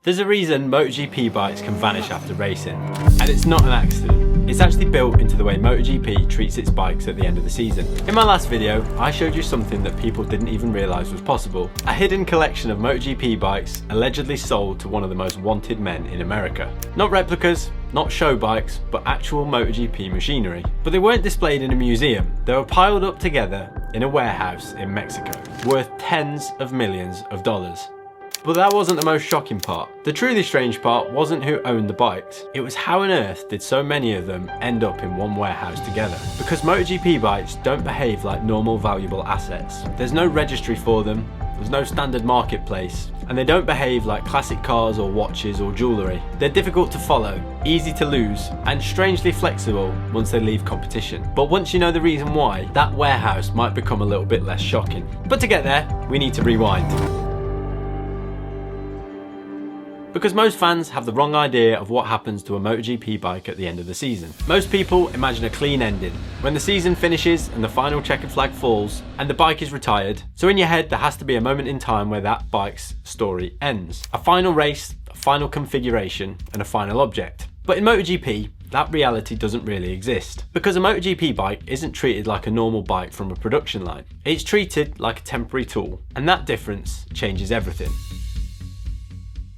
There's a reason MotoGP bikes can vanish after racing, and it's not an accident. It's actually built into the way MotoGP treats its bikes at the end of the season. In my last video, I showed you something that people didn't even realise was possible. A hidden collection of MotoGP bikes allegedly sold to one of the most wanted men in America. Not replicas, not show bikes, but actual MotoGP machinery. But they weren't displayed in a museum. They were piled up together in a warehouse in Mexico, worth tens of millions of dollars. But that wasn't the most shocking part. The truly strange part wasn't who owned the bikes. It was how on earth did so many of them end up in one warehouse together. Because MotoGP bikes don't behave like normal valuable assets. There's no registry for them, there's no standard marketplace, and they don't behave like classic cars or watches or jewellery. They're difficult to follow, easy to lose, and strangely flexible once they leave competition. But once you know the reason why, that warehouse might become a little bit less shocking. But to get there, we need to rewind. Because most fans have the wrong idea of what happens to a MotoGP bike at the end of the season. Most people imagine a clean ending, when the season finishes and the final checkered flag falls and the bike is retired. So in your head there has to be a moment in time where that bike's story ends. A final race, a final configuration and a final object. But in MotoGP, that reality doesn't really exist. Because a MotoGP bike isn't treated like a normal bike from a production line. It's treated like a temporary tool, and that difference changes everything.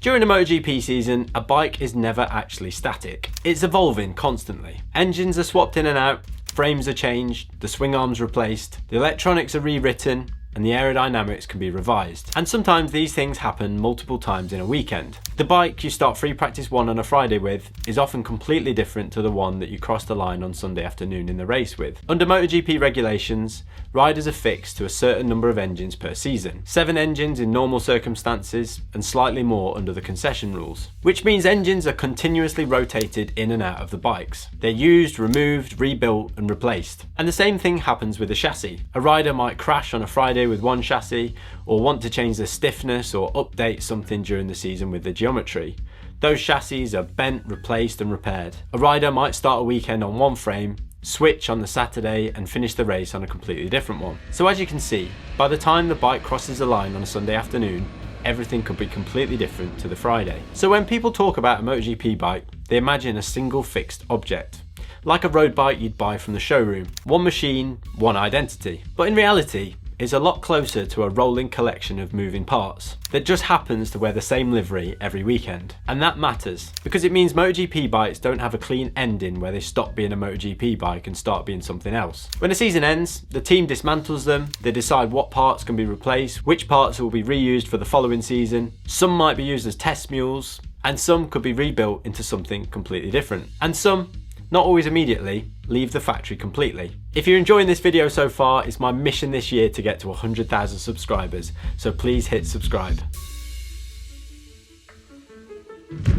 During a MotoGP season, a bike is never actually static. It's evolving constantly. Engines are swapped in and out, frames are changed, the swing arms replaced, the electronics are rewritten, and the aerodynamics can be revised. And sometimes these things happen multiple times in a weekend. The bike you start free practice 1 on a Friday with is often completely different to the one that you cross the line on Sunday afternoon in the race with. Under MotoGP regulations, riders are fixed to a certain number of engines per season. 7 engines in normal circumstances and slightly more under the concession rules. Which means engines are continuously rotated in and out of the bikes. They're used, removed, rebuilt and replaced. And the same thing happens with the chassis. A rider might crash on a Friday with one chassis, or want to change the stiffness or update something during the season with the geometry. Those chassis are bent, replaced and repaired. A rider might start a weekend on one frame, switch on the Saturday and finish the race on a completely different one. So as you can see, by the time the bike crosses the line on a Sunday afternoon, everything could be completely different to the Friday. So when people talk about a MotoGP bike, they imagine a single fixed object. Like a road bike you'd buy from the showroom. One machine, one identity. But in reality, it's a lot closer to a rolling collection of moving parts that just happens to wear the same livery every weekend. And that matters, because it means MotoGP bikes don't have a clean ending where they stop being a MotoGP bike and start being something else. When the season ends, the team dismantles them, they decide what parts can be replaced, which parts will be reused for the following season. Some might be used as test mules, and some could be rebuilt into something completely different. And some, not always immediately, leave the factory completely. If you're enjoying this video so far, it's my mission this year to get to 100,000 subscribers, so please hit subscribe.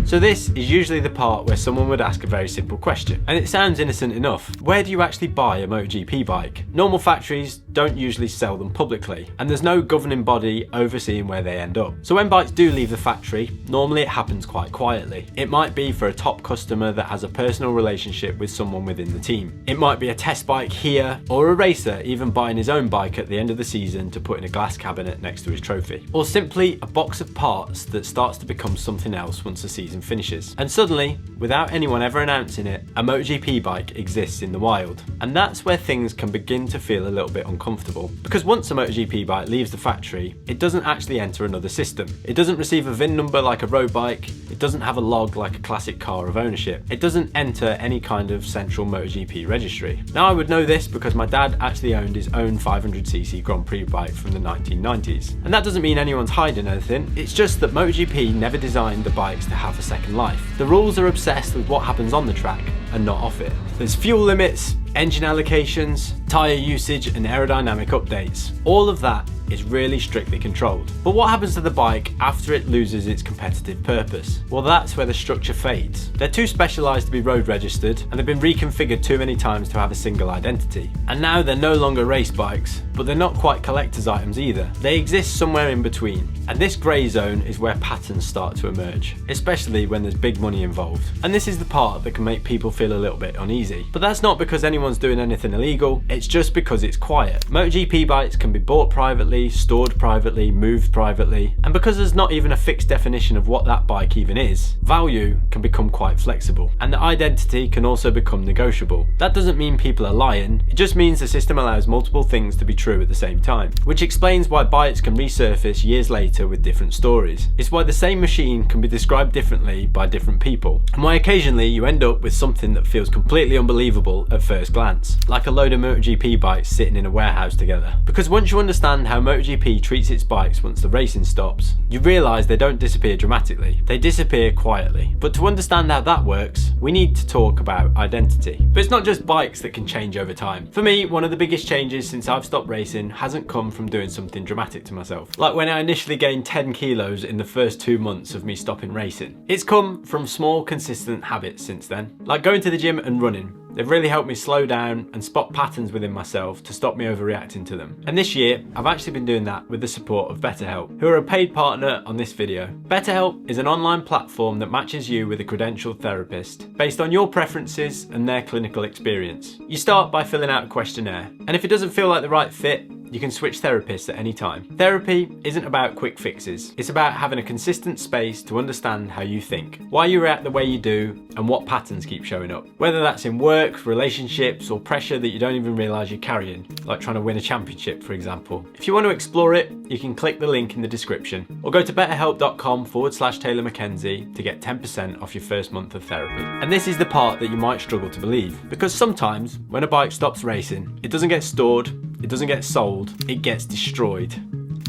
So this is usually the part where someone would ask a very simple question, and it sounds innocent enough. Where do you actually buy a MotoGP bike? Normal factories don't usually sell them publicly, and there's no governing body overseeing where they end up. So when bikes do leave the factory, normally it happens quite quietly. It might be for a top customer that has a personal relationship with someone within the team. It might be a test bike here, or a racer even buying his own bike at the end of the season to put in a glass cabinet next to his trophy. Or simply a box of parts that starts to become something else once the season finishes. And suddenly, without anyone ever announcing it, a MotoGP bike exists in the wild. And that's where things can begin to feel a little bit uncomfortable. Because once a MotoGP bike leaves the factory, it doesn't actually enter another system. It doesn't receive a VIN number like a road bike. It doesn't have a log like a classic car of ownership. It doesn't enter any kind of central MotoGP registry. Now I would know this because my dad actually owned his own 500cc Grand Prix bike from the 1990s. And that doesn't mean anyone's hiding anything. It's just that MotoGP never designed the bikes to have a second life. The rules are obsessed with what happens on the track and not off it. There's fuel limits, engine allocations, tyre usage and aerodynamic updates. All of that is really strictly controlled. But what happens to the bike after it loses its competitive purpose? Well, that's where the structure fades. They're too specialised to be road registered, and they've been reconfigured too many times to have a single identity. And now they're no longer race bikes, but they're not quite collector's items either. They exist somewhere in between. And this grey zone is where patterns start to emerge, especially when there's big money involved. And this is the part that can make people feel a little bit uneasy. But that's not because anyone's doing anything illegal, it's just because it's quiet. MotoGP bikes can be bought privately privately, stored privately, moved privately, and because there's not even a fixed definition of what that bike even is, value can become quite flexible, and the identity can also become negotiable. That doesn't mean people are lying, it just means the system allows multiple things to be true at the same time, which explains why bikes can resurface years later with different stories. It's why the same machine can be described differently by different people, and why occasionally you end up with something that feels completely unbelievable at first glance, like a load of MotoGP bikes sitting in a warehouse together. Because once you understand how MotoGP treats its bikes once the racing stops, you realise they don't disappear dramatically, they disappear quietly. But to understand how that works, we need to talk about identity. But it's not just bikes that can change over time. For me, one of the biggest changes since I've stopped racing hasn't come from doing something dramatic to myself, like when I initially gained 10 kilos in the first 2 months of me stopping racing. It's come from small, consistent habits since then, like going to the gym and running. They've really helped me slow down and spot patterns within myself to stop me overreacting to them. And this year, I've actually been doing that with the support of BetterHelp, who are a paid partner on this video. BetterHelp is an online platform that matches you with a credentialed therapist based on your preferences and their clinical experience. You start by filling out a questionnaire, and if it doesn't feel like the right fit, you can switch therapists at any time. Therapy isn't about quick fixes. It's about having a consistent space to understand how you think, why you react the way you do, and what patterns keep showing up. Whether that's in work, relationships, or pressure that you don't even realise you're carrying, like trying to win a championship, for example. If you want to explore it, you can click the link in the description, or go to betterhelp.com/Taylor McKenzie to get 10% off your first month of therapy. And this is the part that you might struggle to believe, because sometimes when a bike stops racing, it doesn't get stored, it doesn't get sold, it gets destroyed.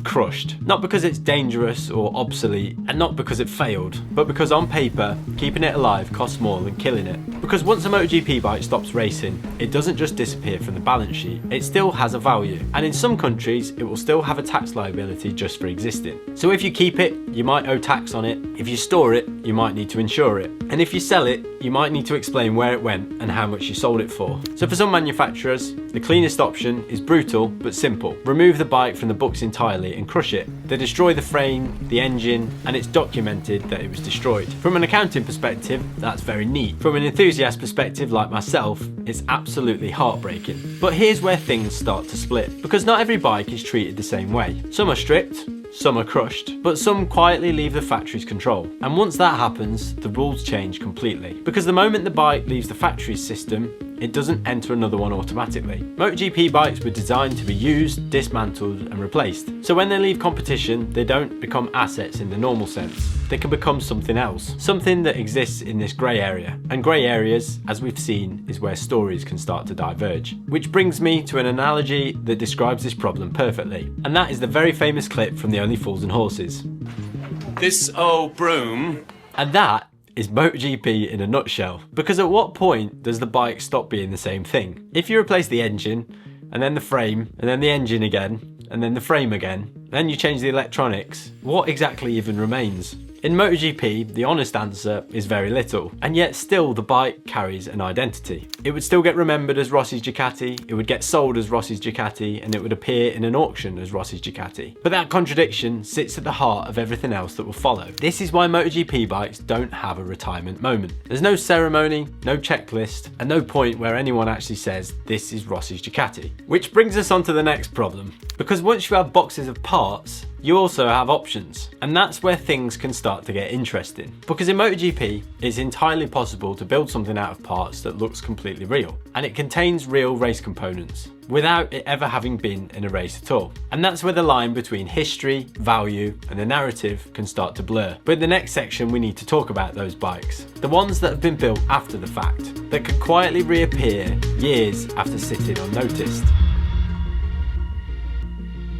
Crushed. Not because it's dangerous or obsolete, and not because it failed, but because on paper, keeping it alive costs more than killing it. Because once a MotoGP bike stops racing, it doesn't just disappear from the balance sheet, it still has a value. And in some countries, it will still have a tax liability just for existing. So if you keep it, you might owe tax on it. If you store it, you might need to insure it. And if you sell it, you might need to explain where it went and how much you sold it for. So for some manufacturers, the cleanest option is brutal but simple. Remove the bike from the books entirely and crush it. They destroy the frame, the engine, and it's documented that it was destroyed. From an accounting perspective, that's very neat. From an enthusiast perspective like myself, it's absolutely heartbreaking. But here's where things start to split, because not every bike is treated the same way. Some are strict, some are crushed, but some quietly leave the factory's control. And once that happens, the rules change completely. Because the moment the bike leaves the factory's system, it doesn't enter another one automatically. MotoGP bikes were designed to be used, dismantled, and replaced. So when they leave competition, they don't become assets in the normal sense. They can become something else, something that exists in this grey area. And grey areas, as we've seen, is where stories can start to diverge. Which brings me to an analogy that describes this problem perfectly. And that is the very famous clip from The Only Fools and Horses. This old broom. And that is MotoGP in a nutshell. Because at what point does the bike stop being the same thing? If you replace the engine, and then the frame, and then the engine again, and then the frame again, then you change the electronics, what exactly even remains? In MotoGP, the honest answer is very little, and yet still the bike carries an identity. It would still get remembered as Rossi's Ducati, it would get sold as Rossi's Ducati, and it would appear in an auction as Rossi's Ducati. But that contradiction sits at the heart of everything else that will follow. This is why MotoGP bikes don't have a retirement moment. There's no ceremony, no checklist, and no point where anyone actually says, this is Rossi's Ducati. Which brings us on to the next problem. Because once you have boxes of parts, you also have options, and that's where things can start to get interesting. Because in MotoGP, it's entirely possible to build something out of parts that looks completely real, and it contains real race components, without it ever having been in a race at all. And that's where the line between history, value, and the narrative can start to blur. But in the next section, we need to talk about those bikes. The ones that have been built after the fact, that can quietly reappear years after sitting unnoticed.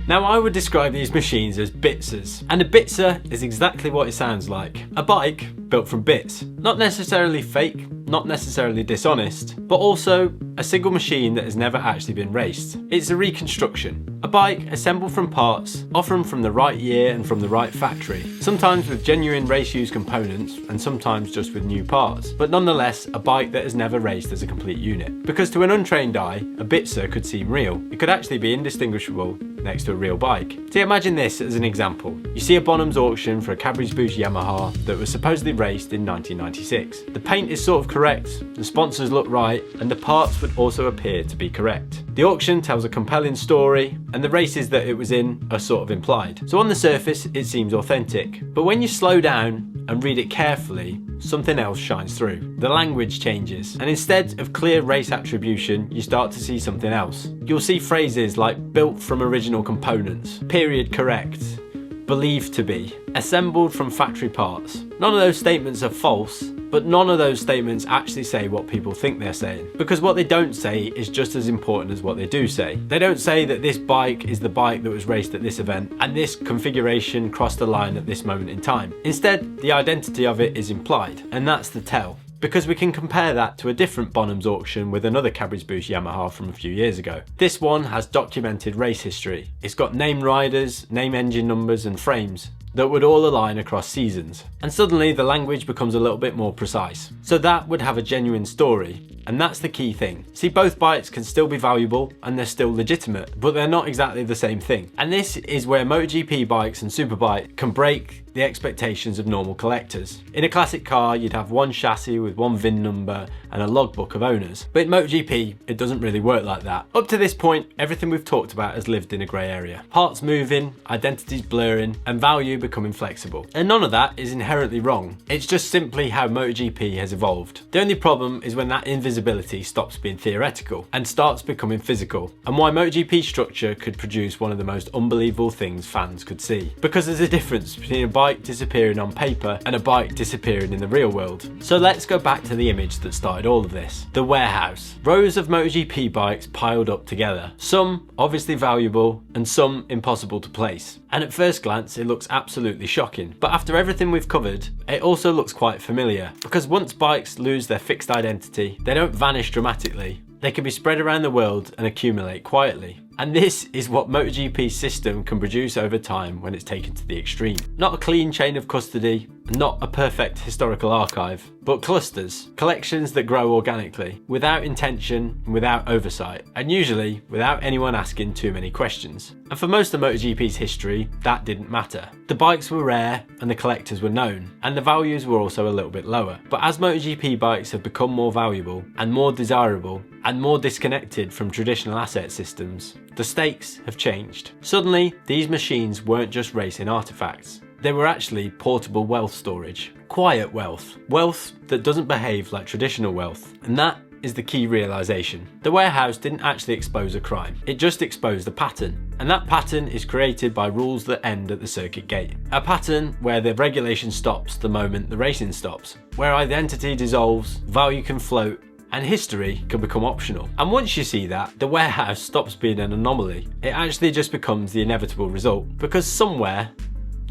Now I would describe these machines as bitsers, and a bitser is exactly what it sounds like. A bike built from bits. Not necessarily fake, not necessarily dishonest, but also a single machine that has never actually been raced. It's a reconstruction. A bike assembled from parts, often from the right year and from the right factory, sometimes with genuine race-used components and sometimes just with new parts, but nonetheless a bike that has never raced as a complete unit. Because to an untrained eye, a bitser could seem real. It could actually be indistinguishable next to a real bike. So imagine this as an example. You see a Bonham's auction for a Cadbury's Boost Yamaha that was supposedly raced in 1996. The paint is sort of correct, the sponsors look right, and the parts would also appear to be correct. The auction tells a compelling story, and the races that it was in are sort of implied. So on the surface, it seems authentic. But when you slow down and read it carefully, something else shines through. The language changes, and instead of clear race attribution, you start to see something else. You'll see phrases like built from original components, period correct, believed to be, assembled from factory parts. None of those statements are false, but none of those statements actually say what people think they're saying. Because what they don't say is just as important as what they do say. They don't say that this bike is the bike that was raced at this event and this configuration crossed the line at this moment in time. Instead, the identity of it is implied, and that's the tell. Because we can compare that to a different Bonham's auction with another Cabbage Boost Yamaha from a few years ago. This one has documented race history. It's got named riders, name engine numbers and frames that would all align across seasons. And suddenly the language becomes a little bit more precise. So that would have a genuine story. And that's the key thing. See, both bikes can still be valuable and they're still legitimate, but they're not exactly the same thing. And this is where MotoGP bikes and Superbike can break the expectations of normal collectors. In a classic car, you'd have one chassis with one VIN number and a logbook of owners. But in MotoGP, it doesn't really work like that. Up to this point, everything we've talked about has lived in a grey area. Parts moving, identities blurring, and value becoming flexible. And none of that is inherently wrong. It's just simply how MotoGP has evolved. The only problem is when that invisibility stops being theoretical and starts becoming physical, and why MotoGP structure could produce one of the most unbelievable things fans could see. Because there's a difference between a bike disappearing on paper and a bike disappearing in the real world. So let's go back to the image that started all of this. The warehouse. Rows of MotoGP bikes piled up together. Some obviously valuable and some impossible to place. And at first glance it looks absolutely shocking. But after everything we've covered, it also looks quite familiar. Because once bikes lose their fixed identity, they don't vanish dramatically. They can be spread around the world and accumulate quietly. And this is what MotoGP's system can produce over time when it's taken to the extreme. Not a clean chain of custody, not a perfect historical archive, but clusters, collections that grow organically, without intention and without oversight, and usually without anyone asking too many questions. And for most of MotoGP's history, that didn't matter. The bikes were rare and the collectors were known, and the values were also a little bit lower. But as MotoGP bikes have become more valuable and more desirable and more disconnected from traditional asset systems, the stakes have changed. Suddenly, these machines weren't just racing artifacts. They were actually portable wealth storage. Quiet wealth. Wealth that doesn't behave like traditional wealth. And that is the key realization. The warehouse didn't actually expose a crime. It just exposed a pattern. And that pattern is created by rules that end at the circuit gate. A pattern where the regulation stops the moment the racing stops. Where identity dissolves, value can float, and history can become optional. And once you see that, the warehouse stops being an anomaly. It actually just becomes the inevitable result. Because somewhere,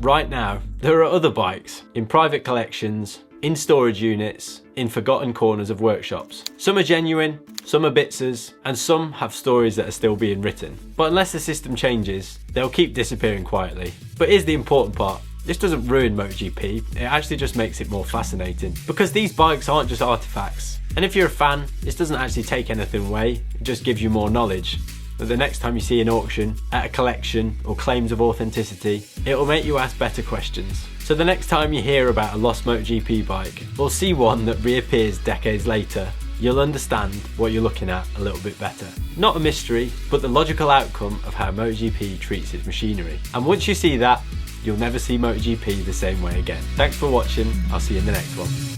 right now, there are other bikes in private collections, in storage units, in forgotten corners of workshops. Some are genuine, some are bitsers, and some have stories that are still being written. But unless the system changes, they'll keep disappearing quietly. But here's the important part. This doesn't ruin MotoGP, it actually just makes it more fascinating. Because these bikes aren't just artifacts. And if you're a fan, this doesn't actually take anything away, it just gives you more knowledge. That the next time you see an auction, at a collection, or claims of authenticity, it will make you ask better questions. So the next time you hear about a lost MotoGP bike, or see one that reappears decades later, you'll understand what you're looking at a little bit better. Not a mystery, but the logical outcome of how MotoGP treats its machinery. And once you see that, you'll never see MotoGP the same way again. Thanks for watching, I'll see you in the next one.